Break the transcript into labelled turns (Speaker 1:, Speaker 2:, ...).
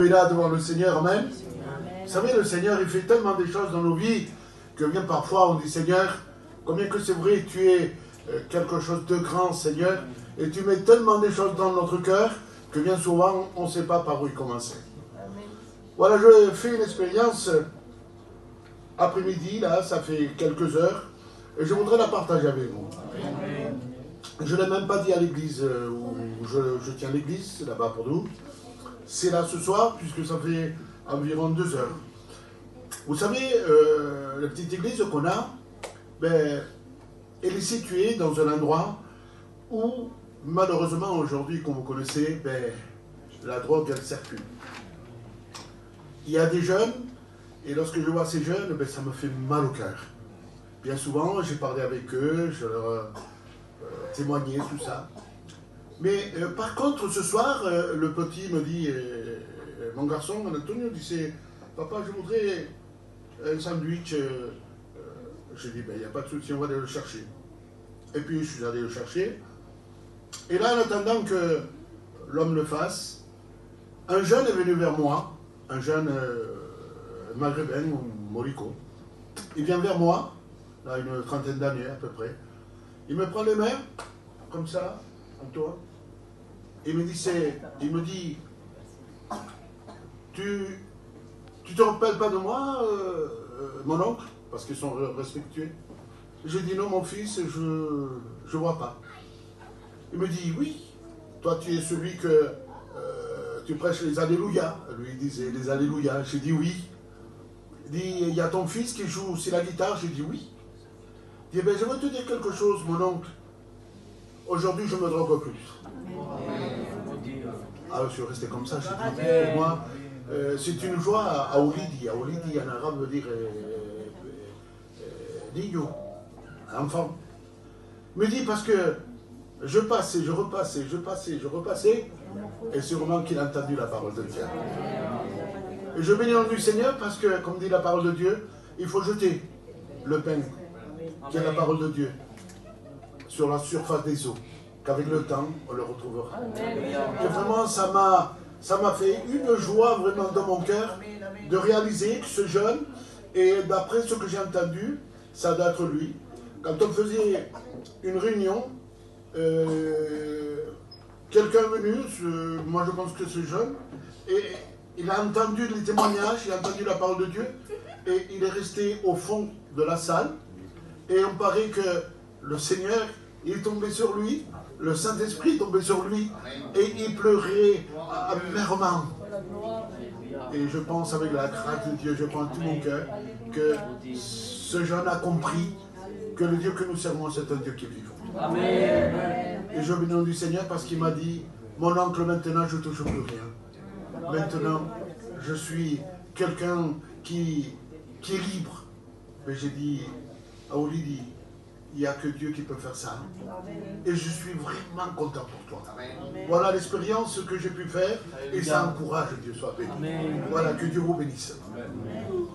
Speaker 1: est là devant le Seigneur, amen. Vous savez, le Seigneur, il fait tellement de choses dans nos vies que bien parfois on dit, Seigneur, combien que c'est vrai, tu es quelque chose de grand, Seigneur, et tu mets tellement de choses dans notre cœur que bien souvent, on ne sait pas par où y commencer. Voilà, je fais une expérience après-midi, là, ça fait quelques heures, et je voudrais la partager avec vous. Je ne l'ai même pas dit à l'église où je tiens l'église, là-bas pour nous. C'est là ce soir, puisque ça fait environ 2 heures. Vous savez, la petite église qu'on a, ben, elle est située dans un endroit où, malheureusement, aujourd'hui, comme vous connaissez, ben, la drogue, elle circule. Il y a des jeunes, et lorsque je vois ces jeunes, ben, ça me fait mal au cœur. Bien souvent, j'ai parlé avec eux, je leur témoignais, tout ça. Mais par contre, ce soir, le petit me dit, mon garçon, Antonio, dit, papa, je voudrais un sandwich. Je dis, ben, il n'y a pas de souci, on va aller le chercher. Et puis, je suis allé le chercher. Et là, en attendant que l'homme le fasse, un jeune est venu vers moi, un jeune maghrébin, Morico. Il vient vers moi, là, une trentaine d'années à peu près. Il me prend les mains, comme ça, Antoine. Il me dit, tu te rappelles pas de moi, mon oncle, parce qu'ils sont respectueux. J'ai dit, non, mon fils, je vois pas. Il me dit, oui, toi tu es celui que tu prêches les alléluia. Lui, il disait les alléluia. J'ai dit, oui. Il dit, il y a ton fils qui joue aussi la guitare. J'ai dit, oui. Il dit, ben, je veux te dire quelque chose, mon oncle. Aujourd'hui, je me drogue plus. Ah, je suis resté comme ça. J'ai dit, pour moi, c'est une joie à Oulidi. À Oulidi, en arabe, veut dire Nino, enfant. Il me dit, parce que je passais, je repassais, je passais, je repassais, et sûrement qu'il a entendu la parole de Dieu. Et je bénis le nom du Seigneur parce que, comme dit la parole de Dieu, il faut jeter le pain, qui est la parole de Dieu, sur la surface des eaux, qu'avec le temps, on le retrouvera. Et vraiment, ça m'a fait une joie vraiment dans mon cœur de réaliser que ce jeune, et d'après ce que j'ai entendu, ça doit être lui. Quand on faisait une réunion, quelqu'un est venu, moi je pense que c'est jeune, et il a entendu les témoignages, il a entendu la parole de Dieu, et il est resté au fond de la salle, et on paraît que le Seigneur, il est tombé sur lui, le Saint-Esprit est tombé sur lui, et il pleurait amèrement. Et je pense avec la grâce de Dieu, je prends tout mon cœur, que ce jeune a compris que le Dieu que nous servons, c'est un Dieu qui est vivant. Amen. Et je bénis le nom du Seigneur parce qu'il m'a dit, mon oncle, maintenant je ne touche plus rien. Maintenant, je suis quelqu'un qui est libre. Mais j'ai dit à Olivie, il n'y a que Dieu qui peut faire ça. Et je suis vraiment content pour toi. Amen. Voilà l'expérience que j'ai pu faire et ça encourage Dieu soit béni. Voilà, que Dieu vous bénisse. Amen.